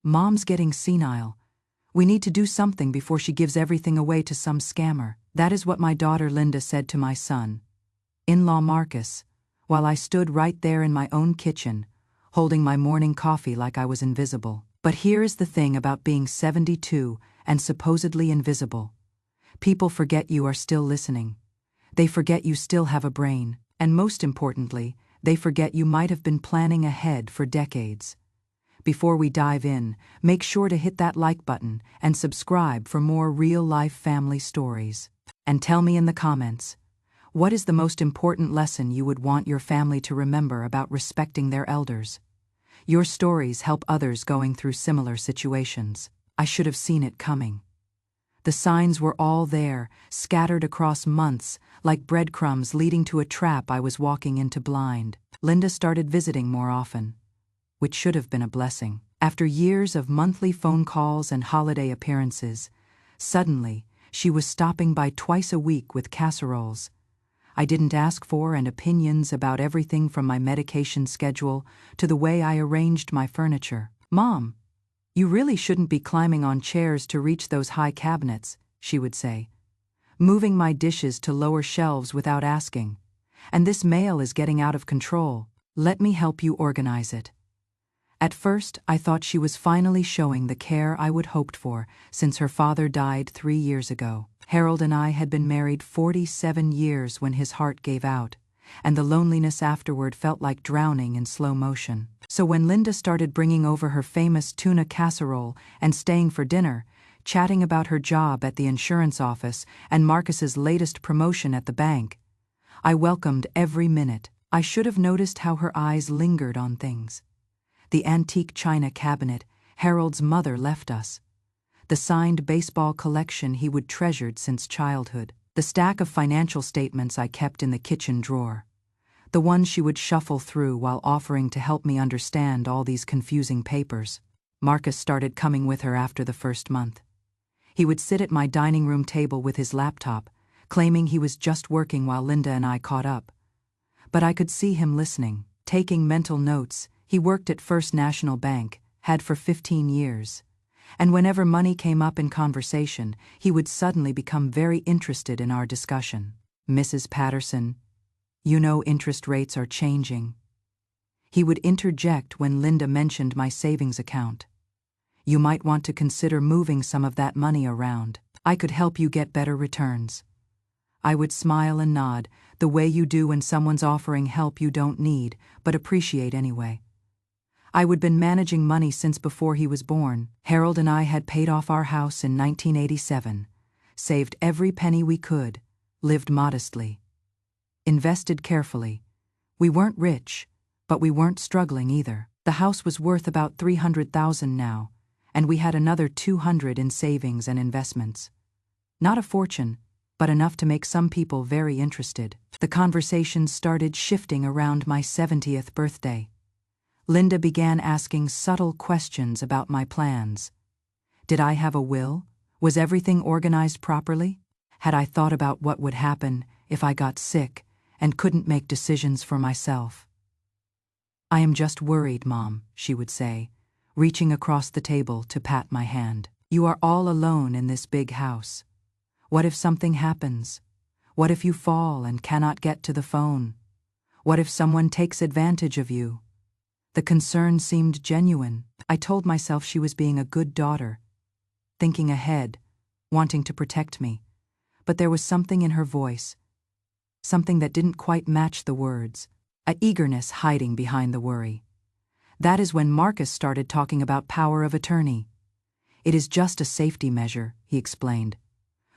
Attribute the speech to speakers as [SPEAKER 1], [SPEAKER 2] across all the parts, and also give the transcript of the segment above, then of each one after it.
[SPEAKER 1] "Mom's getting senile. We need to do something before she gives everything away to some scammer." That is what my daughter Linda said to my son-in-law Marcus, while I stood right there in my own kitchen, holding my morning coffee like I was invisible. But here is the thing about being 72 and supposedly invisible. People forget you are still listening. They forget you still have a brain. And most importantly, they forget you might have been planning ahead for decades. Before we dive in, make sure to hit that like button and subscribe for more real-life family stories. And tell me in the comments, what is the most important lesson you would want your family to remember about respecting their elders? Your stories help others going through similar situations. I should have seen it coming. The signs were all there, scattered across months, like breadcrumbs leading to a trap I was walking into blind. Linda started visiting more often, which should have been a blessing. After years of monthly phone calls and holiday appearances, suddenly, she was stopping by twice a week with casseroles I didn't ask for and opinions about everything from my medication schedule to the way I arranged my furniture. "Mom, you really shouldn't be climbing on chairs to reach those high cabinets," she would say, "moving my dishes to lower shelves without asking. And this mail is getting out of control. Let me help you organize it." At first, I thought she was finally showing the care I would hoped for since her father died 3 years ago. Harold and I had been married 47 years when his heart gave out, and the loneliness afterward felt like drowning in slow motion. So when Linda started bringing over her famous tuna casserole and staying for dinner, chatting about her job at the insurance office and Marcus's latest promotion at the bank, I welcomed every minute. I should have noticed how her eyes lingered on things. The antique china cabinet Harold's mother left us. The signed baseball collection he would treasured since childhood. The stack of financial statements I kept in the kitchen drawer. The ones she would shuffle through while offering to help me understand all these confusing papers. Marcus started coming with her after the first month. He would sit at my dining room table with his laptop, claiming he was just working while Linda and I caught up. But I could see him listening, taking mental notes. He worked at First National Bank, had for 15 years. And whenever money came up in conversation, he would suddenly become very interested in our discussion. "Mrs. Patterson, you know interest rates are changing." He would interject when Linda mentioned my savings account. "You might want to consider moving some of that money around. I could help you get better returns." I would smile and nod, the way you do when someone's offering help you don't need, but appreciate anyway. I would been managing money since before he was born. Harold and I had paid off our house in 1987, saved every penny we could, lived modestly, invested carefully. We weren't rich, but we weren't struggling either. The house was worth about $300,000 now, and we had another $200 in savings and investments. Not a fortune, but enough to make some people very interested. The conversation started shifting around my 70th birthday. Linda began asking subtle questions about my plans. Did I have a will? Was everything organized properly? Had I thought about what would happen if I got sick and couldn't make decisions for myself? "I am just worried, Mom," she would say, reaching across the table to pat my hand. "You are all alone in this big house. What if something happens? What if you fall and cannot get to the phone? What if someone takes advantage of you?" The concern seemed genuine. I told myself she was being a good daughter, thinking ahead, wanting to protect me. But there was something in her voice, something that didn't quite match the words, a eagerness hiding behind the worry. That is when Marcus started talking about power of attorney. "It is just a safety measure," he explained.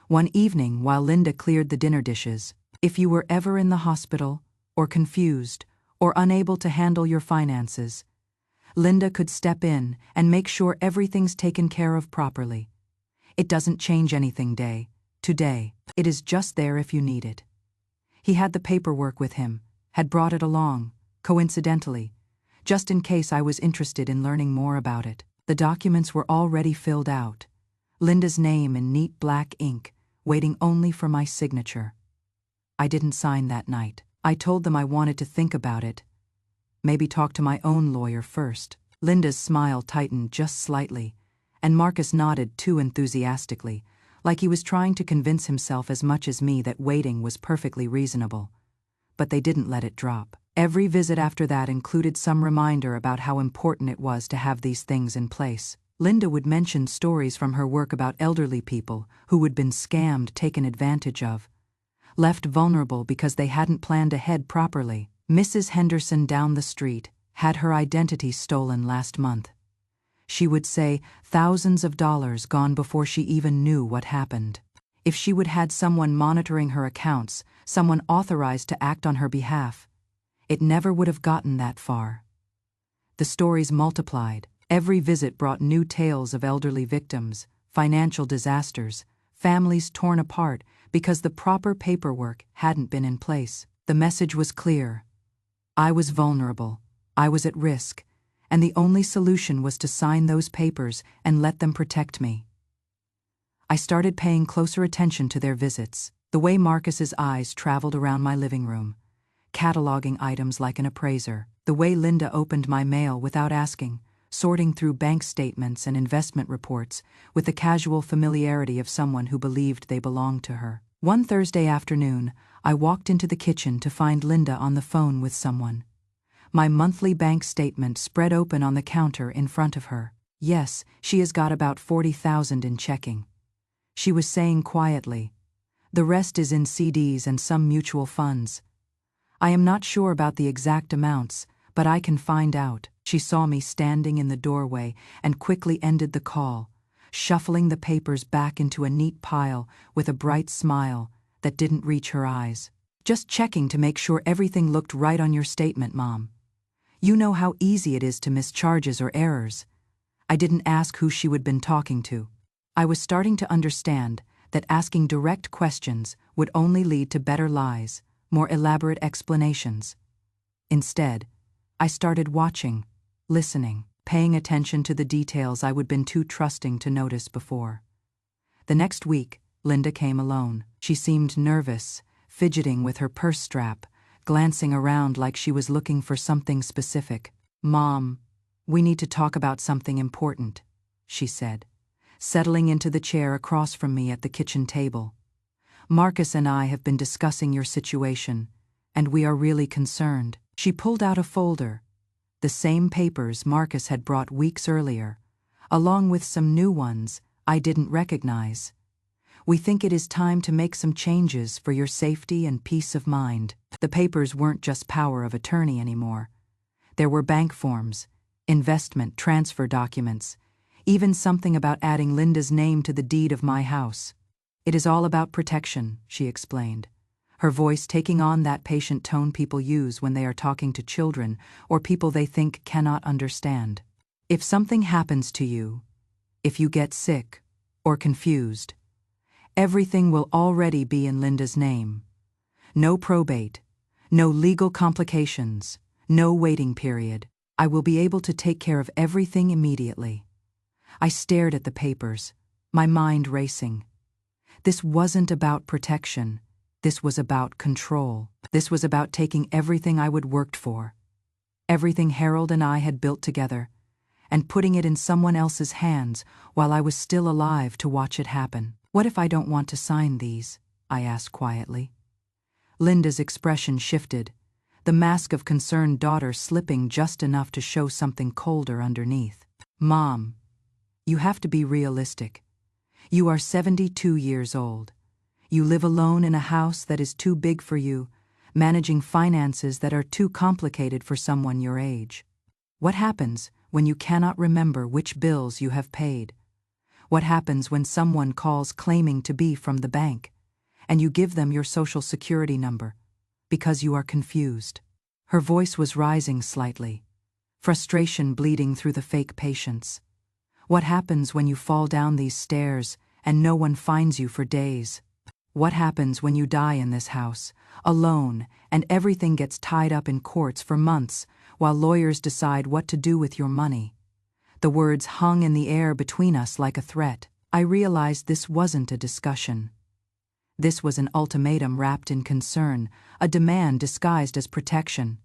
[SPEAKER 1] One evening while Linda cleared the dinner dishes, "If you were ever in the hospital, or confused, or unable to handle your finances, Linda could step in and make sure everything's taken care of properly. It doesn't change anything day to day. It is just there if you need it." He had the paperwork with him, had brought it along, coincidentally, just in case I was interested in learning more about it. The documents were already filled out, Linda's name in neat black ink, waiting only for my signature. I didn't sign that night. I told them I wanted to think about it, maybe talk to my own lawyer first. Linda's smile tightened just slightly, and Marcus nodded too enthusiastically, like he was trying to convince himself as much as me that waiting was perfectly reasonable. But they didn't let it drop. Every visit after that included some reminder about how important it was to have these things in place. Linda would mention stories from her work about elderly people who had been scammed, taken advantage of, left vulnerable because they hadn't planned ahead properly. Mrs. Henderson down the street had her identity stolen last month. She would say thousands of dollars gone before she even knew what happened. If she would had someone monitoring her accounts, someone authorized to act on her behalf, it never would have gotten that far. The stories multiplied. Every visit brought new tales of elderly victims, financial disasters, families torn apart because the proper paperwork hadn't been in place. The message was clear. I was vulnerable, I was at risk, and the only solution was to sign those papers and let them protect me. I started paying closer attention to their visits, the way Marcus's eyes traveled around my living room, cataloging items like an appraiser, the way Linda opened my mail without asking, sorting through bank statements and investment reports with the casual familiarity of someone who believed they belonged to her. One Thursday afternoon, I walked into the kitchen to find Linda on the phone with someone. My monthly bank statement spread open on the counter in front of her. Yes, she has got about $40,000 in checking. She was saying quietly. The rest is in CDs and some mutual funds. I am not sure about the exact amounts, but I can find out. She saw me standing in the doorway and quickly ended the call, shuffling the papers back into a neat pile with a bright smile that didn't reach her eyes. Just checking to make sure everything looked right on your statement, Mom. You know how easy it is to miss charges or errors. I didn't ask who she would been talking to. I was starting to understand that asking direct questions would only lead to better lies, more elaborate explanations. Instead, I started watching, listening, paying attention to the details I would been too trusting to notice before. The next week, Linda came alone. She seemed nervous, fidgeting with her purse strap, glancing around like she was looking for something specific. Mom, we need to talk about something important, she said, settling into the chair across from me at the kitchen table. Marcus and I have been discussing your situation, and we are really concerned. She pulled out a folder, the same papers Marcus had brought weeks earlier, along with some new ones I didn't recognize. We think it is time to make some changes for your safety and peace of mind. The papers weren't just power of attorney anymore. There were bank forms, investment transfer documents, even something about adding Linda's name to the deed of my house. It is all about protection, she explained, her voice taking on that patient tone people use when they are talking to children or people they think cannot understand. If something happens to you, if you get sick or confused, everything will already be in Linda's name. No probate, no legal complications, no waiting period. I will be able to take care of everything immediately. I stared at the papers, my mind racing. This wasn't about protection. This was about control. This was about taking everything I would worked for, everything Harold and I had built together, and putting it in someone else's hands while I was still alive to watch it happen. What if I don't want to sign these? I asked quietly. Linda's expression shifted, the mask of concerned daughter slipping just enough to show something colder underneath. Mom, you have to be realistic. You are 72 years old. You live alone in a house that is too big for you, managing finances that are too complicated for someone your age. What happens when you cannot remember which bills you have paid? What happens when someone calls claiming to be from the bank, and you give them your social security number because you are confused? Her voice was rising slightly, frustration bleeding through the fake patience. What happens when you fall down these stairs and no one finds you for days? What happens when you die in this house, alone, and everything gets tied up in courts for months while lawyers decide what to do with your money? The words hung in the air between us like a threat. I realized this wasn't a discussion. This was an ultimatum wrapped in concern, a demand disguised as protection.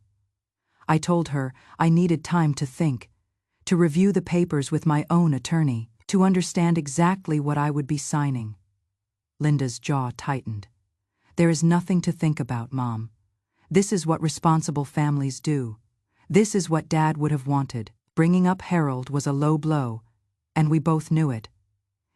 [SPEAKER 1] I told her I needed time to think, to review the papers with my own attorney, to understand exactly what I would be signing. Linda's jaw tightened. There is nothing to think about, Mom. This is what responsible families do. This is what Dad would have wanted. Bringing up Harold was a low blow, and we both knew it.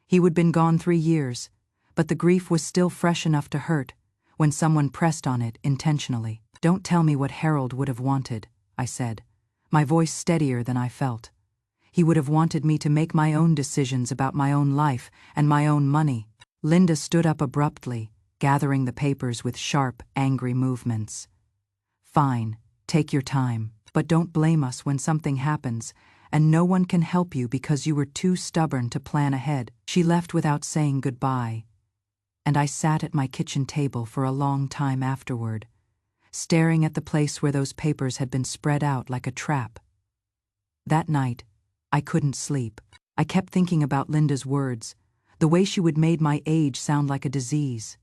[SPEAKER 1] He would been gone 3 years, but the grief was still fresh enough to hurt when someone pressed on it intentionally. Don't tell me what Harold would have wanted, I said, my voice steadier than I felt. He would have wanted me to make my own decisions about my own life and my own money. Linda stood up abruptly, gathering the papers with sharp, angry movements. Fine, take your time, but don't blame us when something happens, and no one can help you because you were too stubborn to plan ahead. She left without saying goodbye, and I sat at my kitchen table for a long time afterward, staring at the place where those papers had been spread out like a trap. That night, I couldn't sleep. I kept thinking about Linda's words, the way she would made my age sound like a disease,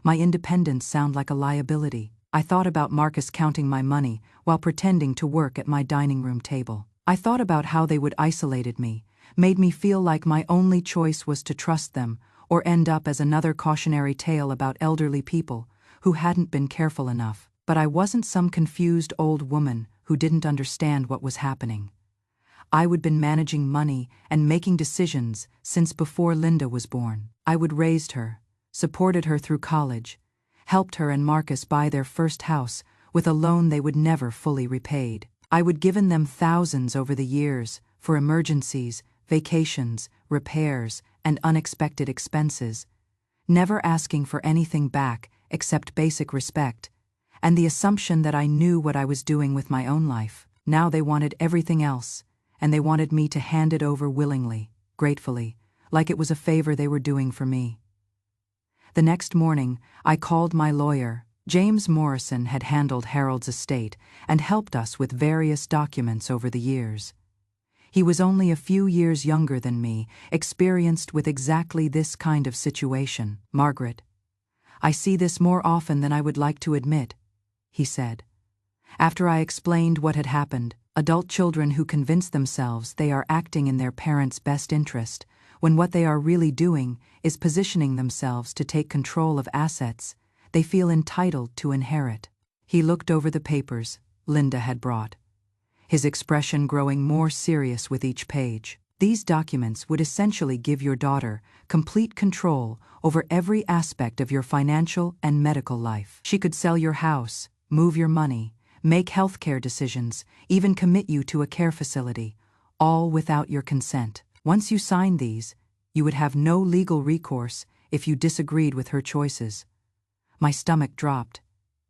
[SPEAKER 1] my independence sound like a liability. I thought about Marcus counting my money while pretending to work at my dining room table. I thought about how they would isolated me, made me feel like my only choice was to trust them or end up as another cautionary tale about elderly people who hadn't been careful enough. But I wasn't some confused old woman who didn't understand what was happening. I would been managing money and making decisions since before Linda was born. I would raised her, supported her through college, helped her and Marcus buy their first house with a loan they would never fully repaid. I would given them thousands over the years for emergencies, vacations, repairs, and unexpected expenses, never asking for anything back except basic respect, and the assumption that I knew what I was doing with my own life. Now they wanted everything else, and they wanted me to hand it over willingly, gratefully, like it was a favor they were doing for me. The next morning, I called my lawyer. James Morrison had handled Harold's estate and helped us with various documents over the years. He was only a few years younger than me, experienced with exactly this kind of situation. Margaret, I see this more often than I would like to admit, he said. After I explained what had happened, adult children who convince themselves they are acting in their parents' best interest, when what they are really doing is positioning themselves to take control of assets they feel entitled to inherit. He looked over the papers Linda had brought, his expression growing more serious with each page. These documents would essentially give your daughter complete control over every aspect of your financial and medical life. She could sell your house, move your money, make healthcare decisions, even commit you to a care facility, all without your consent. Once you signed these, you would have no legal recourse if you disagreed with her choices. My stomach dropped.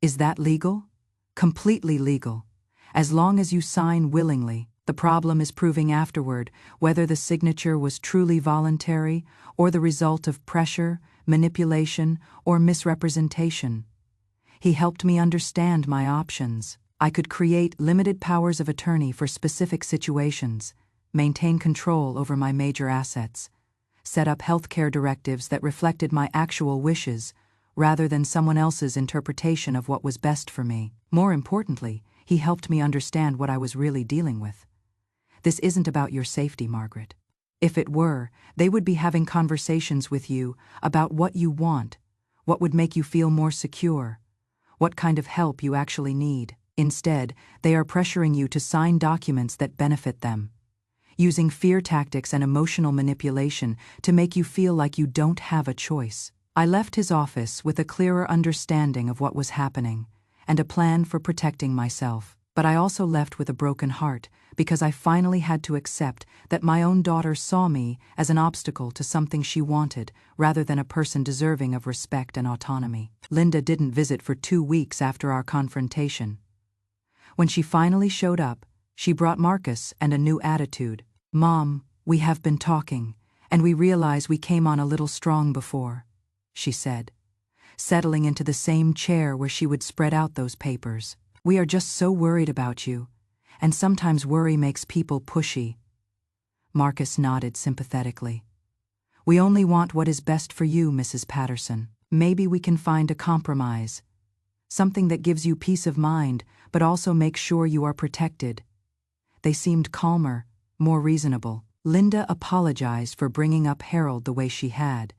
[SPEAKER 1] Is that legal? Completely legal. As long as you sign willingly. The problem is proving afterward whether the signature was truly voluntary or the result of pressure, manipulation, or misrepresentation. He helped me understand my options. I could create limited powers of attorney for specific situations, maintain control over my major assets, set up healthcare directives that reflected my actual wishes rather than someone else's interpretation of what was best for me. More importantly, he helped me understand what I was really dealing with. This isn't about your safety, Margaret. If it were, they would be having conversations with you about what you want, what would make you feel more secure, what kind of help you actually need. Instead, they are pressuring you to sign documents that benefit them, using fear tactics and emotional manipulation to make you feel like you don't have a choice. I left his office with a clearer understanding of what was happening and a plan for protecting myself. But I also left with a broken heart because I finally had to accept that my own daughter saw me as an obstacle to something she wanted rather than a person deserving of respect and autonomy. Linda didn't visit for 2 weeks after our confrontation. When she finally showed up, she brought Marcus and a new attitude. Mom, we have been talking, and we realize we came on a little strong before, she said, settling into the same chair where she would spread out those papers. We are just so worried about you, and sometimes worry makes people pushy. Marcus nodded sympathetically. We only want what is best for you, Mrs. Patterson. Maybe we can find a compromise. Something that gives you peace of mind, but also makes sure you are protected. They seemed calmer, more reasonable. Linda apologized for bringing up Harold the way she had,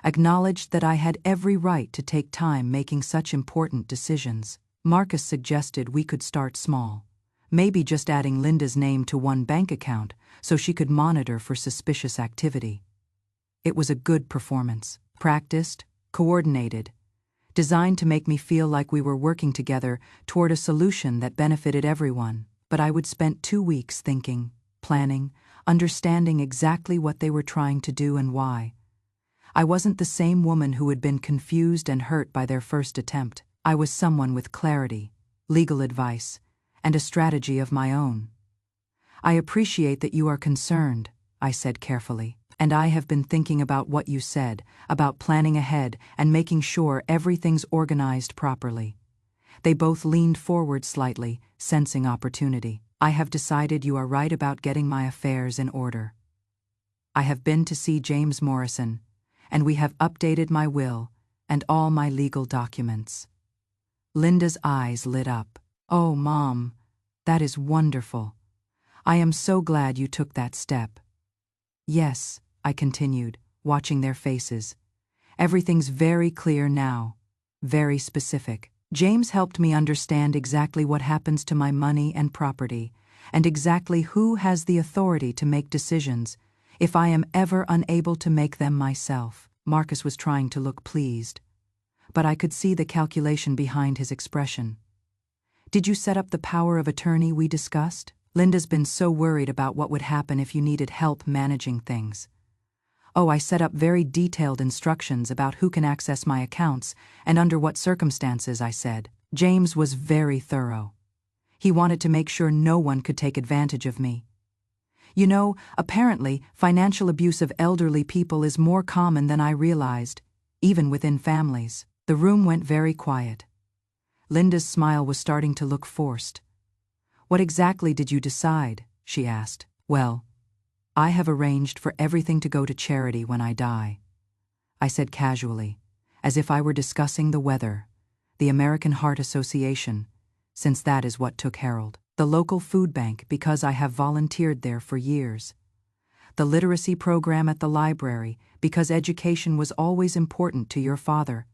[SPEAKER 1] acknowledged that I had every right to take time making such important decisions. Marcus suggested we could start small, maybe just adding Linda's name to one bank account so she could monitor for suspicious activity. It was a good performance, practiced, coordinated, designed to make me feel like we were working together toward a solution that benefited everyone. But I would spend 2 weeks thinking, planning, understanding exactly what they were trying to do and why. I wasn't the same woman who had been confused and hurt by their first attempt. I was someone with clarity, legal advice, and a strategy of my own. I appreciate that you are concerned, I said carefully. And I have been thinking about what you said, about planning ahead and making sure everything's organized properly. They both leaned forward slightly, sensing opportunity. I have decided you are right about getting my affairs in order. I have been to see James Morrison, and we have updated my will and all my legal documents. Linda's eyes lit up. Oh, Mom, that is wonderful. I am so glad you took that step. Yes, I continued, watching their faces. Everything's very clear now, very specific. James helped me understand exactly what happens to my money and property, and exactly who has the authority to make decisions if I am ever unable to make them myself. Marcus was trying to look pleased, but I could see the calculation behind his expression. Did you set up the power of attorney we discussed? Linda's been so worried about what would happen if you needed help managing things. Oh, I set up very detailed instructions about who can access my accounts and under what circumstances, I said. James was very thorough. He wanted to make sure no one could take advantage of me. You know, apparently, financial abuse of elderly people is more common than I realized, even within families. The room went very quiet. Linda's smile was starting to look forced. What exactly did you decide? She asked. Well, I have arranged for everything to go to charity when I die, I said casually, as if I were discussing the weather, the American Heart Association, since that is what took Harold, the local food bank because I have volunteered there for years, the literacy program at the library because education was always important to your father.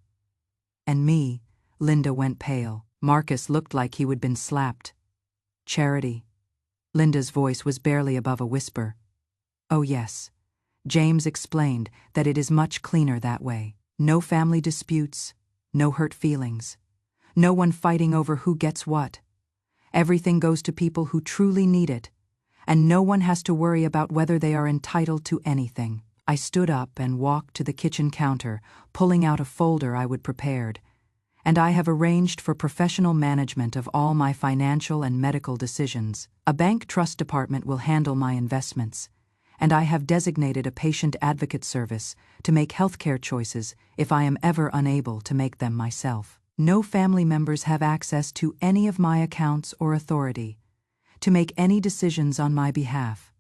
[SPEAKER 1] And me, Linda went pale. Marcus looked like he would been slapped. Charity. Linda's voice was barely above a whisper. Oh yes. James explained that it is much cleaner that way. No family disputes, no hurt feelings, no one fighting over who gets what. Everything goes to people who truly need it, and no one has to worry about whether they are entitled to anything. I stood up and walked to the kitchen counter, pulling out a folder I would prepared. And I have arranged for professional management of all my financial and medical decisions. A bank trust department will handle my investments, and I have designated a patient advocate service to make healthcare choices if I am ever unable to make them myself. No family members have access to any of my accounts or authority to make any decisions on my behalf.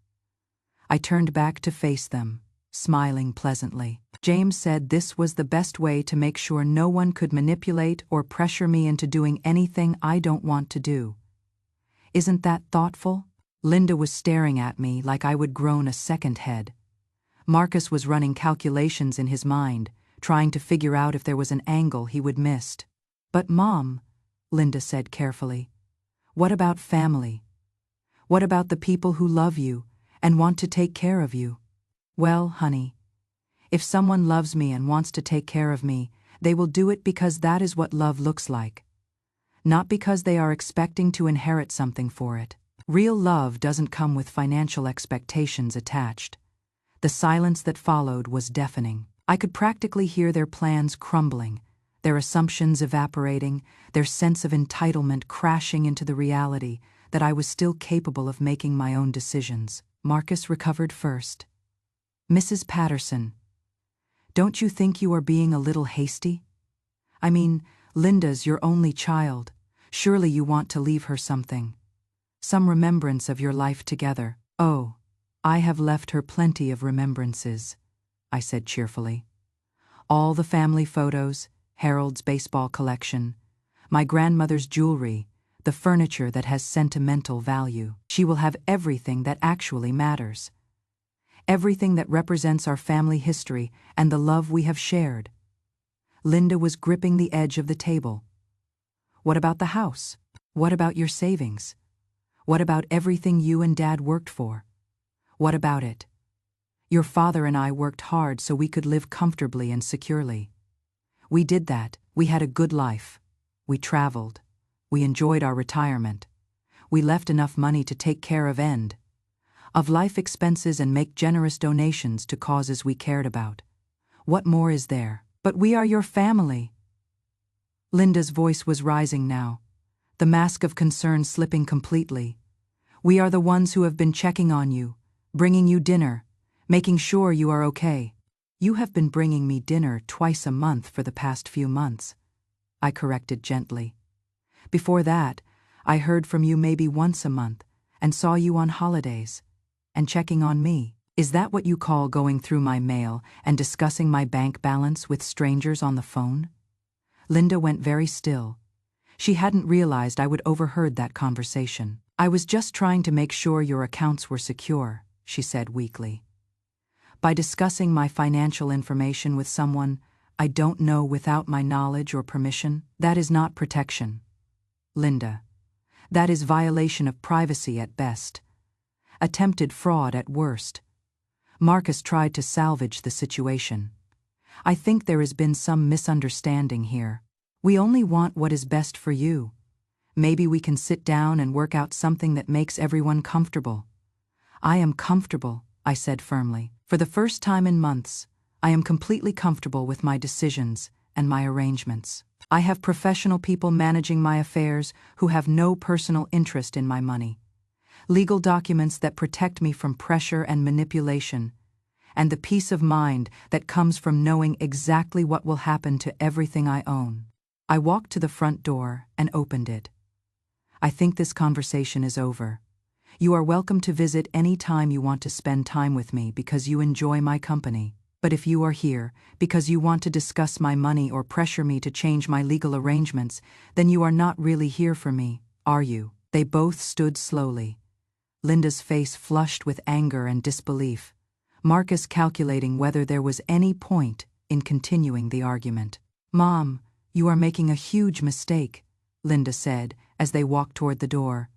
[SPEAKER 1] I turned back to face them, smiling pleasantly. James said this was the best way to make sure no one could manipulate or pressure me into doing anything I don't want to do. Isn't that thoughtful? Linda was staring at me like I would grown a second head. Marcus was running calculations in his mind, trying to figure out if there was an angle he would missed. But Mom, Linda said carefully, what about family? What about the people who love you and want to take care of you? Well, honey, if someone loves me and wants to take care of me, they will do it because that is what love looks like, not because they are expecting to inherit something for it. Real love doesn't come with financial expectations attached. The silence that followed was deafening. I could practically hear their plans crumbling, their assumptions evaporating, their sense of entitlement crashing into the reality that I was still capable of making my own decisions. Marcus recovered first. Mrs. Patterson, don't you think you are being a little hasty? I mean, Linda's your only child. Surely you want to leave her something. Some remembrance of your life together. Oh, I have left her plenty of remembrances, I said cheerfully. All the family photos, Harold's baseball collection, my grandmother's jewelry, the furniture that has sentimental value. She will have everything that actually matters. Everything that represents our family history and the love we have shared. Linda was gripping the edge of the table. What about the house? What about your savings? What about everything you and Dad worked for? What about it? Your father and I worked hard so we could live comfortably and securely. We did that. We had a good life. We traveled. We enjoyed our retirement. We left enough money to take care of life expenses and make generous donations to causes we cared about. What more is there? But we are your family. Linda's voice was rising now, the mask of concern slipping completely. We are the ones who have been checking on you, bringing you dinner, making sure you are okay. You have been bringing me dinner twice a month for the past few months, I corrected gently. Before that, I heard from you maybe once a month and saw you on holidays and checking on me. Is that what you call going through my mail and discussing my bank balance with strangers on the phone? Linda went very still. She hadn't realized I would overheard that conversation. I was just trying to make sure your accounts were secure, she said weakly. By discussing my financial information with someone I don't know without my knowledge or permission, that is not protection. Linda, that is violation of privacy at best. Attempted fraud at worst. Marcus tried to salvage the situation. I think there has been some misunderstanding here. We only want what is best for you. Maybe we can sit down and work out something that makes everyone comfortable. I am comfortable, I said firmly. For the first time in months, I am completely comfortable with my decisions and my arrangements. I have professional people managing my affairs who have no personal interest in my money. Legal documents that protect me from pressure and manipulation, and the peace of mind that comes from knowing exactly what will happen to everything I own. I walked to the front door and opened it. I think this conversation is over. You are welcome to visit any time you want to spend time with me because you enjoy my company. But if you are here because you want to discuss my money or pressure me to change my legal arrangements, then you are not really here for me, are you? They both stood slowly. Linda's face flushed with anger and disbelief, Marcus calculating whether there was any point in continuing the argument. Mom, you are making a huge mistake, Linda said as they walked toward the door.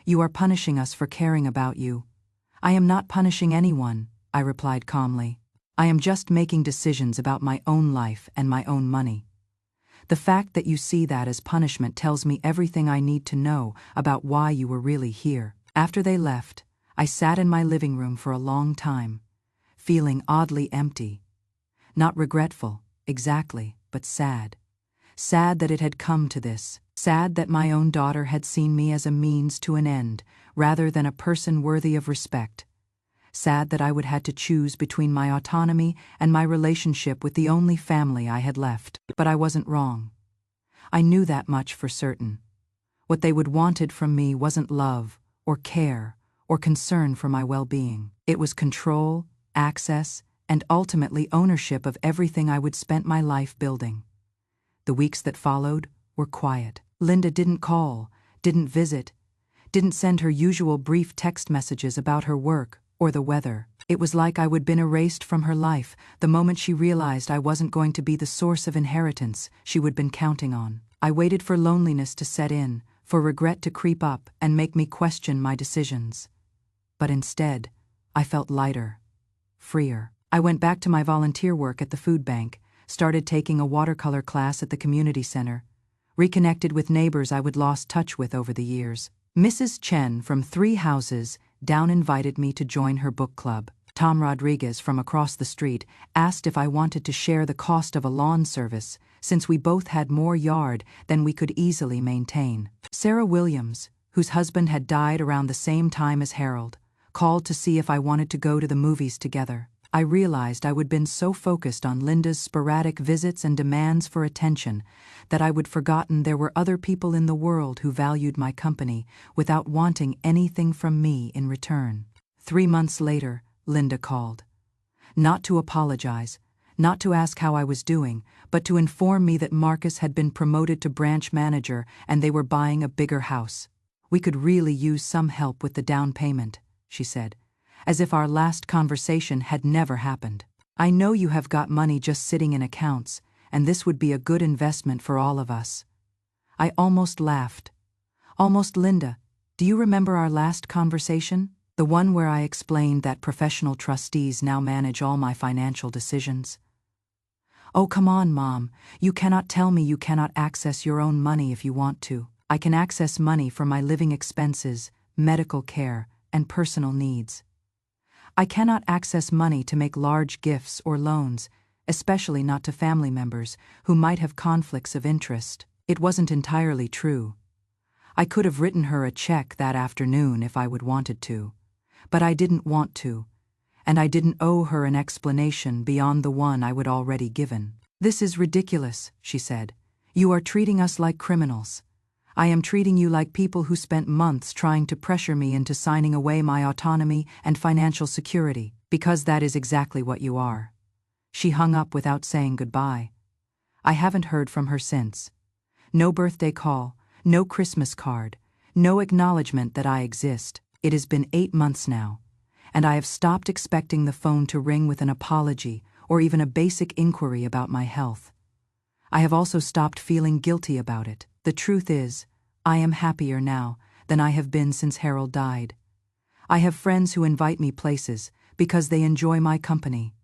[SPEAKER 1] You are punishing us for caring about you. I am not punishing anyone, I replied calmly. I am just making decisions about my own life and my own money. The fact that you see that as punishment tells me everything I need to know about why you were really here. After they left, I sat in my living room for a long time, feeling oddly empty. Not regretful, exactly, but sad. Sad that it had come to this. Sad that my own daughter had seen me as a means to an end, rather than a person worthy of respect. Sad that I would have to choose between my autonomy and my relationship with the only family I had left. But I wasn't wrong. I knew that much for certain. What they would wanted from me wasn't love, or care, or concern for my well-being. It was control, access, and ultimately ownership of everything I would spend my life building. The weeks that followed were quiet. Linda didn't call, didn't visit, didn't send her usual brief text messages about her work or the weather. It was like I would been erased from her life the moment she realized I wasn't going to be the source of inheritance she would been counting on. I waited for loneliness to set in, for regret to creep up and make me question my decisions. But instead, I felt lighter, freer. I went back to my volunteer work at the food bank, started taking a watercolor class at the community center, reconnected with neighbors I would lost touch with over the years. Mrs. Chen from 3 houses down invited me to join her book club. Tom Rodriguez from across the street asked if I wanted to share the cost of a lawn service, since we both had more yard than we could easily maintain. Sarah Williams, whose husband had died around the same time as Harold, called to see if I wanted to go to the movies together. I realized I would been so focused on Linda's sporadic visits and demands for attention that I would forgotten there were other people in the world who valued my company without wanting anything from me in return. 3 months later, Linda called. Not to apologize, not to ask how I was doing, but to inform me that Marcus had been promoted to branch manager and they were buying a bigger house. We could really use some help with the down payment, she said, as if our last conversation had never happened. I know you have got money just sitting in accounts, and this would be a good investment for all of us. I almost laughed. Almost, Linda, do you remember our last conversation? The one where I explained that professional trustees now manage all my financial decisions? Oh, come on, Mom. You cannot tell me you cannot access your own money if you want to. I can access money for my living expenses, medical care, and personal needs. I cannot access money to make large gifts or loans, especially not to family members who might have conflicts of interest. It wasn't entirely true. I could have written her a check that afternoon if I would wanted to, but I didn't want to, and I didn't owe her an explanation beyond the one I would already given. This is ridiculous, she said. You are treating us like criminals. I am treating you like people who spent months trying to pressure me into signing away my autonomy and financial security, because that is exactly what you are. She hung up without saying goodbye. I haven't heard from her since. No birthday call, no Christmas card, no acknowledgement that I exist. It has been 8 months now, and I have stopped expecting the phone to ring with an apology or even a basic inquiry about my health. I have also stopped feeling guilty about it. The truth is, I am happier now than I have been since Harold died. I have friends who invite me places because they enjoy my company.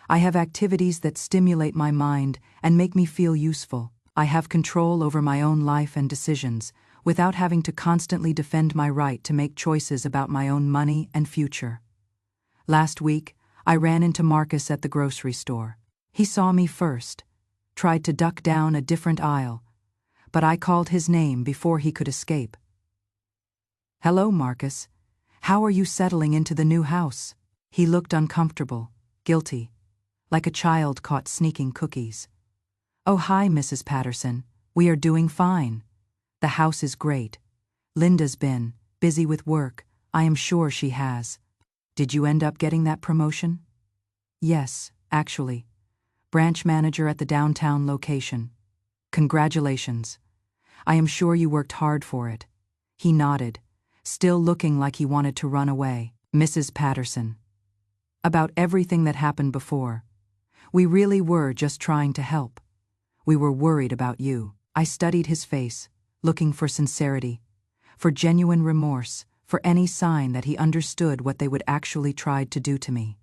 [SPEAKER 1] I have activities that stimulate my mind and make me feel useful. I have control over my own life and decisions, without having to constantly defend my right to make choices about my own money and future. Last week, I ran into Marcus at the grocery store. He saw me first, tried to duck down a different aisle, but I called his name before he could escape. Hello, Marcus. How are you settling into the new house? He looked uncomfortable, guilty, like a child caught sneaking cookies. Oh, hi, Mrs. Patterson. We are doing fine. The house is great. Linda's been busy with work. I am sure she has. Did you end up getting that promotion? Yes, actually. Branch manager at the downtown location. Congratulations. I am sure you worked hard for it. He nodded, still looking like he wanted to run away. Mrs. Patterson. About everything that happened before. We really were just trying to help. We were worried about you. I studied his face, looking for sincerity, for genuine remorse, for any sign that he understood what they would actually try to do to me.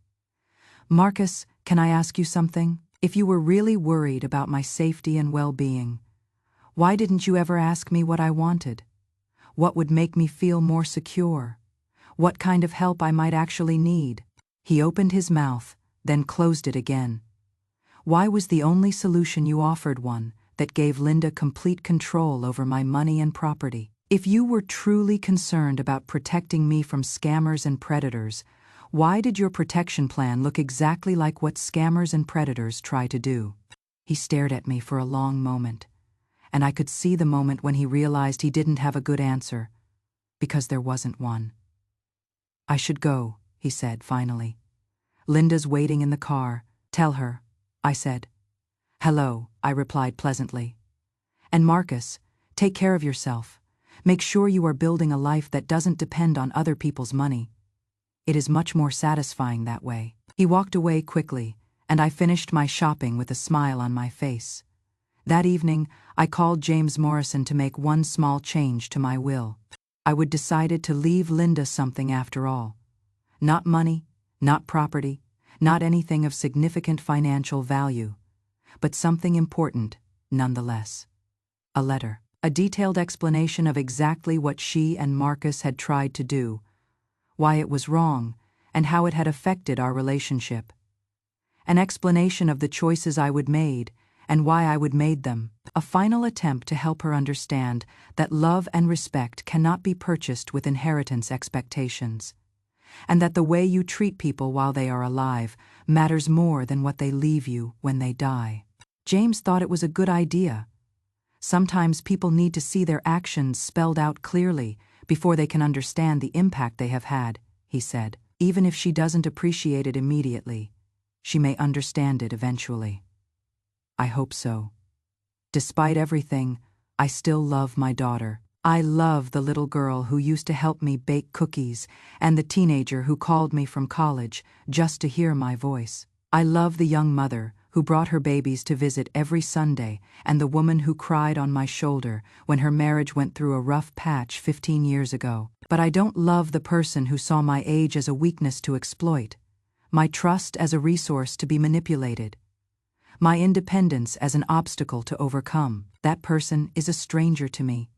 [SPEAKER 1] Marcus, can I ask you something? If you were really worried about my safety and well-being, why didn't you ever ask me what I wanted? What would make me feel more secure? What kind of help I might actually need? He opened his mouth, then closed it again. Why was the only solution you offered one that gave Linda complete control over my money and property? If you were truly concerned about protecting me from scammers and predators, why did your protection plan look exactly like what scammers and predators try to do? He stared at me for a long moment, and I could see the moment when he realized he didn't have a good answer, because there wasn't one. I should go, he said finally. Linda's waiting in the car. Tell her, I said. Hello, I replied pleasantly. And Marcus, take care of yourself. Make sure you are building a life that doesn't depend on other people's money. It is much more satisfying that way. He walked away quickly, and I finished my shopping with a smile on my face. That evening, I called James Morrison to make one small change to my will. I would decided to leave Linda something after all. Not money, not property, not anything of significant financial value, but something important, nonetheless. A letter. A detailed explanation of exactly what she and Marcus had tried to do, why it was wrong, and how it had affected our relationship. An explanation of the choices I would made, and why I would made them. A final attempt to help her understand that love and respect cannot be purchased with inheritance expectations, and that the way you treat people while they are alive matters more than what they leave you when they die. James thought it was a good idea. Sometimes people need to see their actions spelled out clearly before they can understand the impact they have had, he said. Even if she doesn't appreciate it immediately, she may understand it eventually. I hope so. Despite everything, I still love my daughter. I love the little girl who used to help me bake cookies and the teenager who called me from college just to hear my voice. I love the young mother who brought her babies to visit every Sunday and the woman who cried on my shoulder when her marriage went through a rough patch 15 years ago. But I don't love the person who saw my age as a weakness to exploit, my trust as a resource to be manipulated, my independence as an obstacle to overcome. That person is a stranger to me,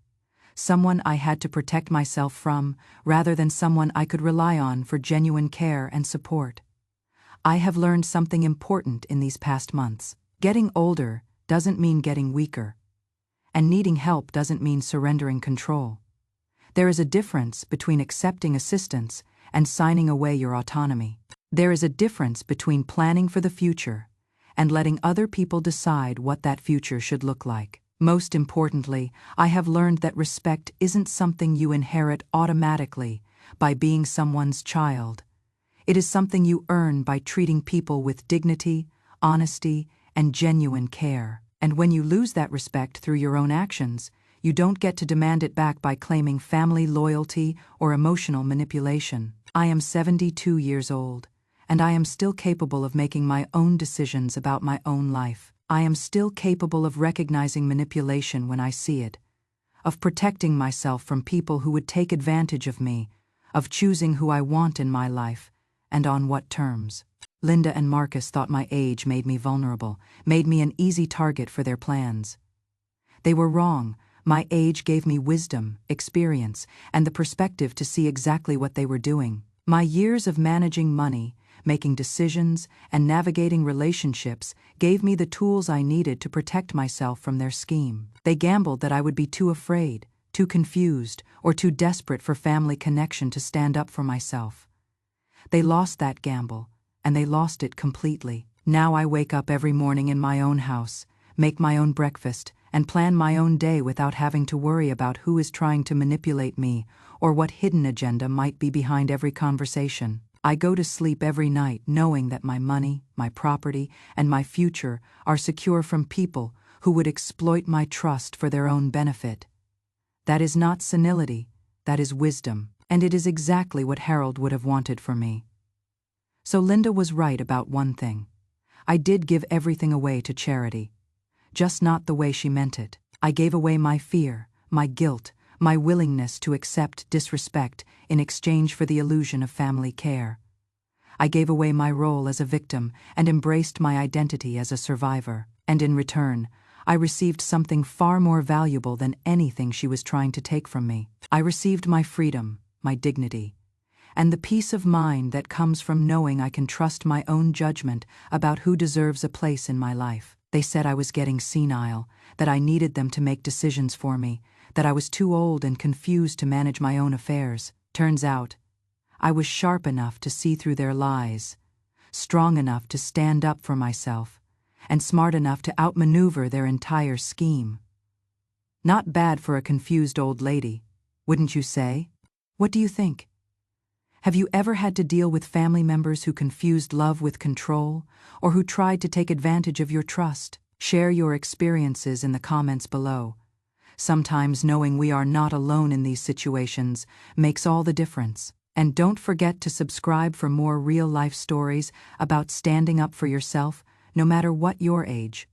[SPEAKER 1] someone I had to protect myself from rather than someone I could rely on for genuine care and support. I have learned something important in these past months. Getting older doesn't mean getting weaker, and needing help doesn't mean surrendering control. There is a difference between accepting assistance and signing away your autonomy. There is a difference between planning for the future and letting other people decide what that future should look like. Most importantly, I have learned that respect isn't something you inherit automatically by being someone's child. It is something you earn by treating people with dignity, honesty, and genuine care. And when you lose that respect through your own actions, you don't get to demand it back by claiming family loyalty or emotional manipulation. I am 72 years old, and I am still capable of making my own decisions about my own life. I am still capable of recognizing manipulation when I see it, of protecting myself from people who would take advantage of me, of choosing who I want in my life, and on what terms. Linda and Marcus thought my age made me vulnerable, made me an easy target for their plans. They were wrong. My age gave me wisdom, experience, and the perspective to see exactly what they were doing. My years of managing money, making decisions, and navigating relationships gave me the tools I needed to protect myself from their scheme. They gambled that I would be too afraid, too confused, or too desperate for family connection to stand up for myself. They lost that gamble, and they lost it completely. Now I wake up every morning in my own house, make my own breakfast, and plan my own day without having to worry about who is trying to manipulate me or what hidden agenda might be behind every conversation. I go to sleep every night knowing that my money, my property, and my future are secure from people who would exploit my trust for their own benefit. That is not senility, that is wisdom, and it is exactly what Harold would have wanted for me. So Linda was right about one thing. I did give everything away to charity, just not the way she meant it. I gave away my fear, my guilt, my willingness to accept disrespect in exchange for the illusion of family care. I gave away my role as a victim and embraced my identity as a survivor. And in return, I received something far more valuable than anything she was trying to take from me. I received my freedom, my dignity, and the peace of mind that comes from knowing I can trust my own judgment about who deserves a place in my life. They said I was getting senile, that I needed them to make decisions for me, that I was too old and confused to manage my own affairs. Turns out, I was sharp enough to see through their lies, strong enough to stand up for myself, and smart enough to outmaneuver their entire scheme. Not bad for a confused old lady, wouldn't you say? What do you think? Have you ever had to deal with family members who confused love with control, or who tried to take advantage of your trust? Share your experiences in the comments below. Sometimes knowing we are not alone in these situations makes all the difference. And don't forget to subscribe for more real-life stories about standing up for yourself, no matter what your age.